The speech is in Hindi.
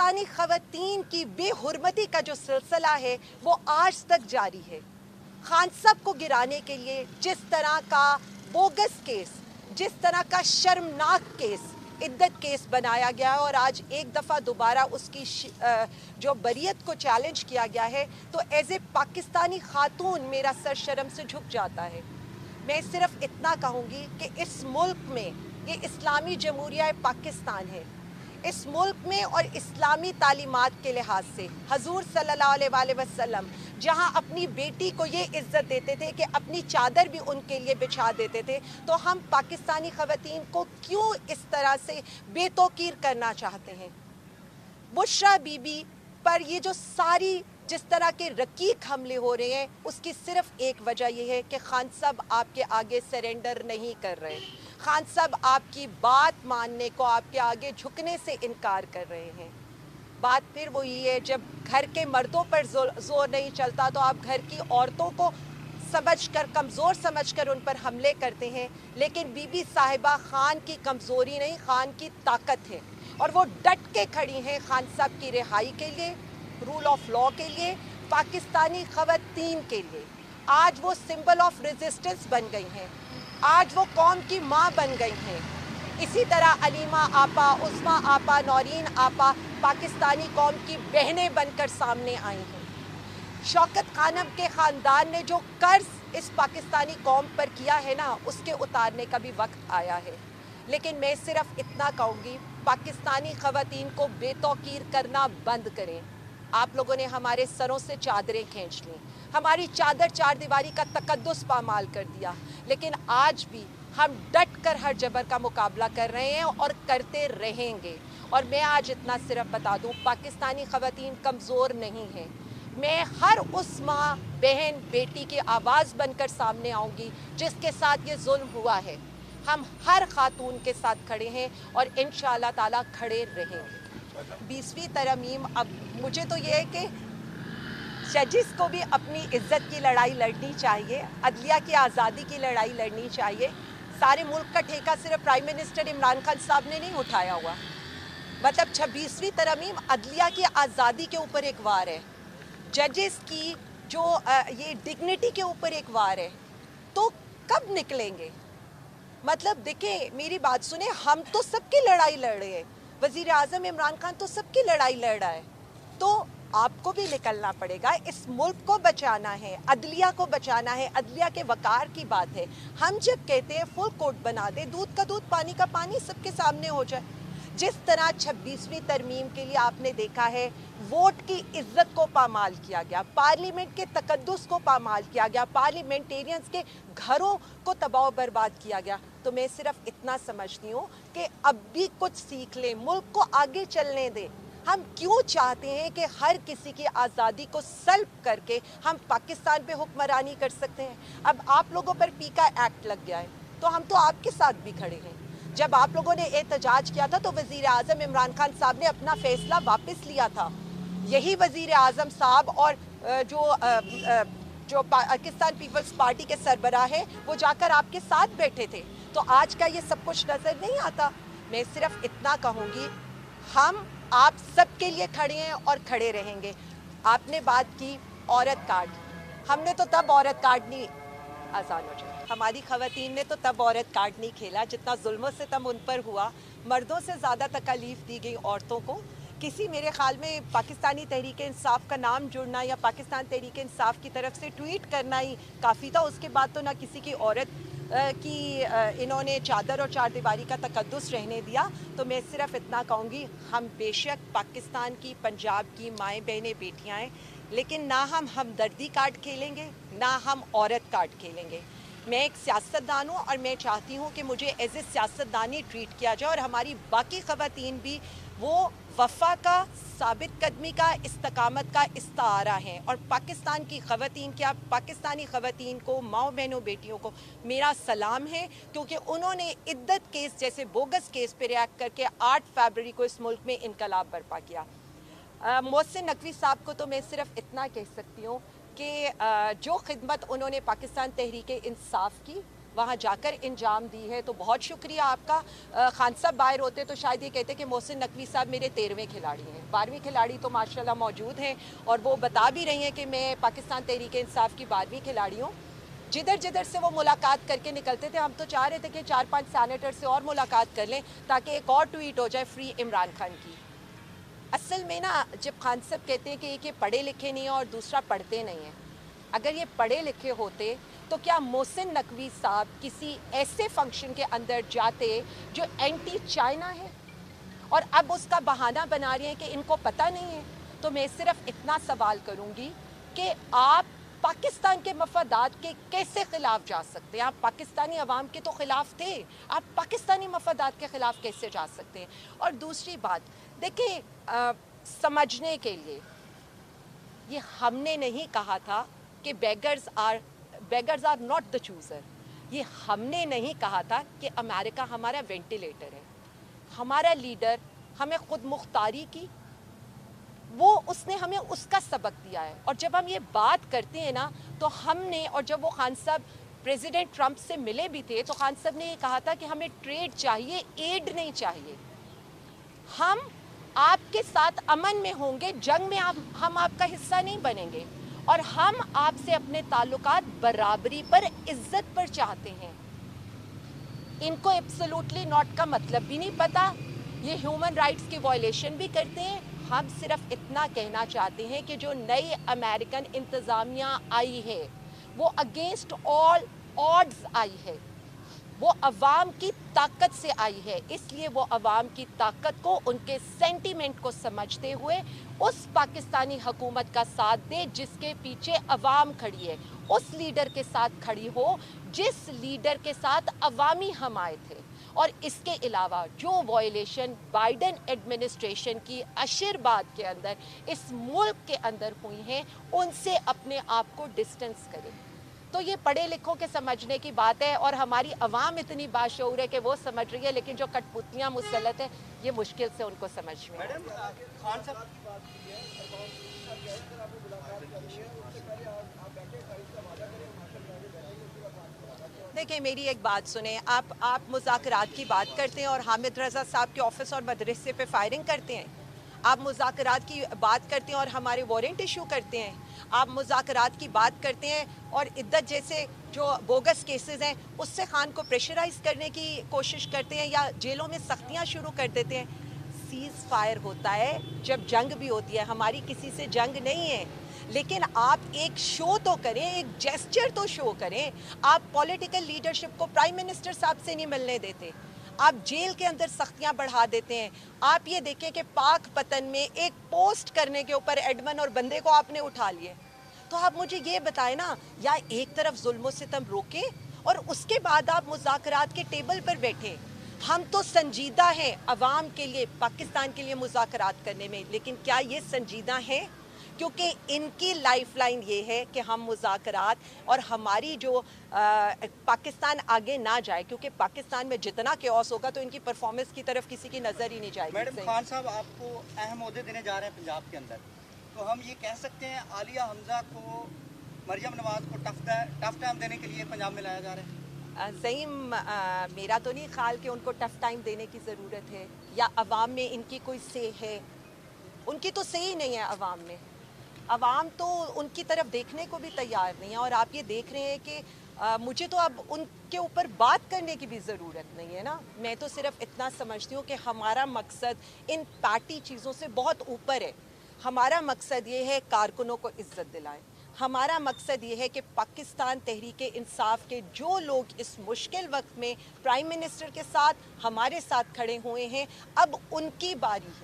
पाकिस्तानी खवातीन की बेहुरमती का जो सिलसिला है वो आज तक जारी है। खान साहब को गिराने के लिए जिस तरह का बोगस केस, जिस तरह का शर्मनाक केस, इद्दत केस बनाया गया है और आज एक दफ़ा दोबारा उसकी जो बरियत को चैलेंज किया गया है, तो एज ए पाकिस्तानी खातून मेरा सर शर्म से झुक जाता है। मैं सिर्फ इतना कहूँगी कि इस मुल्क में, ये इस्लामी जमहूरिया पाकिस्तान है, इस मुल्क में और इस्लामी तालीमात के लिहाज से हजूर सल्लल्लाहु अलैहि वसल्लम जहाँ अपनी बेटी को ये इज़्ज़त देते थे कि अपनी चादर भी उनके लिए बिछा देते थे, तो हम पाकिस्तानी ख़वातीन को क्यों इस तरह से बेतौकीर करना चाहते हैं। बुशरा बीबी पर ये जो सारी जिस तरह के रकीक हमले हो रहे हैं, उसकी सिर्फ एक वजह यह है कि खान साहब आपके आगे सरेंडर नहीं कर रहे। खान साहब आपकी बात मानने को, आपके आगे झुकने से इनकार कर रहे हैं। बात फिर वही है, जब घर के मर्दों पर जोर नहीं चलता तो आप घर की औरतों को समझकर, कमज़ोर समझकर उन पर हमले करते हैं। लेकिन बीबी साहिबा खान की कमज़ोरी नहीं, खान की ताकत है और वो डट के खड़ी हैं खान साहब की रिहाई के लिए, रूल ऑफ लॉ के लिए, पाकिस्तानी खवातीन के लिए। आज वो सिंबल ऑफ रेजिस्टेंस बन गई हैं, आज वो कौम की माँ बन गई हैं। इसी तरह अलीमा आपा, उस्मा आपा, नौरीन आपा पाकिस्तानी कौम की बहनें बनकर सामने आई हैं। शौकत खानम के ख़ानदान ने जो कर्ज इस पाकिस्तानी कौम पर किया है ना, उसके उतारने का भी वक्त आया है। लेकिन मैं सिर्फ इतना कहूँगी, पाकिस्तानी ख़वातीन को बेतौकीर करना बंद करें। आप लोगों ने हमारे सरों से चादरें खींच लीं, हमारी चादर चार दीवारी का तकद्दुस पामाल कर दिया, लेकिन आज भी हम डट कर हर जबर का मुकाबला कर रहे हैं और करते रहेंगे। और मैं आज इतना सिर्फ बता दूं, पाकिस्तानी ख़वातीन कमज़ोर नहीं हैं। मैं हर उस माँ, बहन, बेटी की आवाज़ बनकर सामने आऊँगी जिसके साथ ये जुल्म हुआ है। हम हर खातून के साथ खड़े हैं और इंशाअल्लाह ताला खड़े रहेंगे। 20वीं तरमीम, अब मुझे तो ये है कि जजेस को भी अपनी इज्जत की लड़ाई लड़नी चाहिए, अदलिया की आज़ादी की लड़ाई लड़नी चाहिए। सारे मुल्क का ठेका सिर्फ प्राइम मिनिस्टर इमरान खान साहब ने नहीं उठाया हुआ। मतलब 26वीं तरमीम अदलिया की आज़ादी के ऊपर एक वार है, जजेस की जो ये डिग्निटी के ऊपर एक वार है। तो कब निकलेंगे? मतलब देखें, मेरी बात सुने, हम तो सबकी लड़ाई लड़ रहे हैं, वज़ीर आज़म इमरान खान तो सबकी लड़ाई लड़ रहा है, तो आपको भी निकलना पड़ेगा। इस मुल्क को बचाना है, अदलिया को बचाना है, अदलिया के वकार की बात है। हम जब कहते हैं फुल कोर्ट बना दे, दूध का दूध पानी का पानी सबके सामने हो जाए। जिस तरह 26वीं तरमीम के लिए आपने देखा है, वोट की इज्जत को पामाल किया गया, पार्लियामेंट के तकद्दुस को पामाल किया गया, पार्लियामेंटेरियंस के घरों को तबाह बर्बाद किया गया, तो मैं सिर्फ इतना समझती हूँ कि अब भी कुछ सीख लें, मुल्क को आगे चलने दें। हम क्यों चाहते हैं कि हर किसी की आज़ादी को सल्ब करके हम पाकिस्तान पे हुक्मरानी कर सकते हैं? अब आप लोगों पर पीका एक्ट लग गया है, तो हम तो आपके साथ भी खड़े हैं। जब आप लोगों ने एहतजाज किया था तो वज़ीर आज़म इमरान खान साहब ने अपना फैसला वापस लिया था। यही वज़ीर आज़म साहब और जो पाकिस्तान पीपल्स पार्टी के सरबराह हैं, वो जाकर आपके साथ बैठे थे। तो आज का ये सब कुछ नज़र नहीं आता। मैं सिर्फ इतना कहूँगी, हम आप सब के लिए खड़े हैं और खड़े रहेंगे। आपने बात की औरत कार्ड, हमने तो तब औरत कार्ड नहीं, आसान हो जाए, हमारी ख़वातीन ने तो तब औरत कार्ड नहीं खेला जितना जुल्म से तब उन पर हुआ। मर्दों से ज़्यादा तकलीफ़ दी गई औरतों को। किसी, मेरे ख़्याल में पाकिस्तानी तहरीक इंसाफ का नाम जुड़ना या पाकिस्तान तहरीक इंसाफ की तरफ से ट्वीट करना ही काफ़ी था। उसके बाद तो ना किसी की औरत की इन्होंने चादर और चार दीवारी का तकद्दुस रहने दिया। तो मैं सिर्फ इतना कहूँगी, हम बेशक पाकिस्तान की, पंजाब की माएँ बहनें बेटियाँ हैं, लेकिन ना हम हमदर्दी कार्ड खेलेंगे, ना हम औरत कार्ड खेलेंगे। मैं एक सियासतदान हूँ और मैं चाहती हूँ कि मुझे एज ए सियासतदानी ट्रीट किया जाए और हमारी बाकी ख़वातीन भी वो वफ़ा का, साबित कदमी का, इस्तकामत का इस्तारा हैं। और पाकिस्तान की ख़वातीन, क्या पाकिस्तानी ख़वातीन को, माओ बहनों बेटियों को मेरा सलाम है, क्योंकि उन्होंने इद्दत केस जैसे बोगस केस पर रिएक्ट करके 8 फरवरी को इस मुल्क में इनकलाब बर्पा किया। मोहसिन नकवी साहब को तो मैं सिर्फ इतना कह सकती हूँ कि जो खिदमत उन्होंने पाकिस्तान तहरीक इंसाफ की, वहाँ जाकर इंजाम दी है, तो बहुत शुक्रिया आपका। खान साहब बाहर होते तो शायद ये कहते कि मोहसिन नकवी साहब मेरे 13वें खिलाड़ी हैं। 12वीं खिलाड़ी तो माशाल्लाह मौजूद हैं और वो बता भी रही हैं कि मैं पाकिस्तान तहरीक इंसाफ की 12वीं खिलाड़ी हूँ। जिधर जिधर से वो मुलाकात करके निकलते थे, हम तो चाह रहे थे कि 4-5 सैनेटर से और मुलाकात कर लें ताकि एक और ट्वीट हो जाए फ्री इमरान खान की। असल में ना, जब खान साहब कहते हैं कि एक ये पढ़े लिखे नहीं है और दूसरा पढ़ते नहीं हैं, अगर ये पढ़े लिखे होते तो क्या मोहसिन नकवी साहब किसी ऐसे फंक्शन के अंदर जाते जो एंटी चाइना है, और अब उसका बहाना बना रहे हैं कि इनको पता नहीं है। तो मैं सिर्फ इतना सवाल करूंगी कि आप पाकिस्तान के मफादात के कैसे खिलाफ जा सकते हैं? आप पाकिस्तानी अवाम के तो खिलाफ थे, आप पाकिस्तानी मफादात के खिलाफ कैसे जा सकते हैं? और दूसरी बात देखिए, समझने के लिए, ये हमने नहीं कहा था कि beggars are not the chooser. ये हमने नहीं कहा था कि अमेरिका हमारा वेंटिलेटर है। हमारा लीडर हमें खुद मुख्तारी की, वो उसने हमें उसका सबक दिया है। और जब हम ये बात करते हैं ना, तो हमने, और जब वो खान साहब प्रेसिडेंट ट्रंप से मिले भी थे तो खान साहब ने ये कहा था कि हमें ट्रेड चाहिए, एड नहीं चाहिए। हम आपके साथ अमन में होंगे, जंग में हम आपका हिस्सा नहीं बनेंगे, और हम आपसे अपने ताल्लुकात बराबरी पर, इज्जत पर चाहते हैं। इनको एब्सोल्युटली नॉट का मतलब भी नहीं पता, ये ह्यूमन राइट्स की वायलेशन भी करते हैं। हम सिर्फ इतना कहना चाहते हैं कि जो नई अमेरिकन इंतज़ामिया आई है वो अगेंस्ट ऑल ऑड्स आई है, वो अवाम की ताकत से आई है। इसलिए वो अवाम की ताकत को, उनके सेंटीमेंट को समझते हुए उस पाकिस्तानी हुकूमत का साथ दे जिसके पीछे अवाम खड़ी है, उस लीडर के साथ खड़ी हो जिस लीडर के साथ अवामी हमायत है। और इसके अलावा जो वायलेशन बाइडेन एडमिनिस्ट्रेशन की आशीर्वाद के अंदर इस मुल्क के अंदर हुई हैं, उनसे अपने आप को डिस्टेंस करें। तो ये पढ़े लिखों के समझने की बात है, और हमारी अवाम इतनी बाशऊर है कि वो समझ रही है, लेकिन जो कठपुतलियाँ मुसल्लत है ये मुश्किल से उनको समझ में। मैडम, खान साहब की बात की है, देखिए, मेरी एक बात सुने, आप मुज़ाकरात की बात करते हैं और हामिद रज़ा साहब के ऑफिस और मदरसे पे फायरिंग करते हैं। आप मुज़ाकरात की बात करते हैं और हमारे वारंट इशू करते हैं। आप मुज़ाकरात की बात करते हैं और इद्दत जैसे जो बोगस केसेस हैं उससे खान को प्रेशराइज करने की कोशिश करते हैं या जेलों में सख्तियाँ शुरू कर देते हैं। सीज़ फायर होता है जब जंग भी होती है, हमारी किसी से जंग नहीं है, लेकिन आप एक शो तो करें, एक जेस्चर तो शो करें। आप पॉलिटिकल लीडरशिप को प्राइम मिनिस्टर साहब से नहीं मिलने देते, आप जेल के अंदर सख्तियां बढ़ा देते हैं। आप ये देखें कि पाक पतन में एक पोस्ट करने के ऊपर एडमन और बंदे को आपने उठा लिए। तो आप मुझे ये बताएं ना, या एक तरफ जुल्म सितम रोके और उसके बाद आप मुज़ाकरात के टेबल पर बैठे। हम तो संजीदा हैं अवाम के लिए, पाकिस्तान के लिए मुज़ाकरात करने में, लेकिन क्या ये संजीदा हैं? क्योंकि इनकी लाइफलाइन ये है कि हम मुज़ाकरात और हमारी जो पाकिस्तान आगे ना जाए, क्योंकि पाकिस्तान में जितना केओस होगा तो इनकी परफॉर्मेंस की तरफ किसी की नज़र ही नहीं जाएगी। मैडम, खान साहब आपको अहम ओहदे देने जा रहे हैं पंजाब के अंदर, तो हम ये कह सकते हैं आलिया हमजा को, मरियम नवाज को टफ टाइम देने के लिए पंजाब में लाया जा रहा है? ज़हीम, मेरा तो नहीं ख्याल कि उनको टफ टाइम देने की ज़रूरत है या अवाम में इनकी कोई से है। उनकी तो से ही नहीं है अवाम में। अवाम तो उनकी तरफ देखने को भी तैयार नहीं है। और आप ये देख रहे हैं कि मुझे तो अब उनके ऊपर बात करने की भी ज़रूरत नहीं है ना। मैं तो सिर्फ इतना समझती हूँ कि हमारा मकसद इन पार्टी चीज़ों से बहुत ऊपर है। हमारा मकसद ये है कारकुनों को इज्जत दिलाएं। हमारा मकसद ये है कि पाकिस्तान तहरीक इंसाफ के जो लोग इस मुश्किल वक्त में प्राइम मिनिस्टर के साथ, हमारे साथ खड़े हुए हैं, अब उनकी बारी है।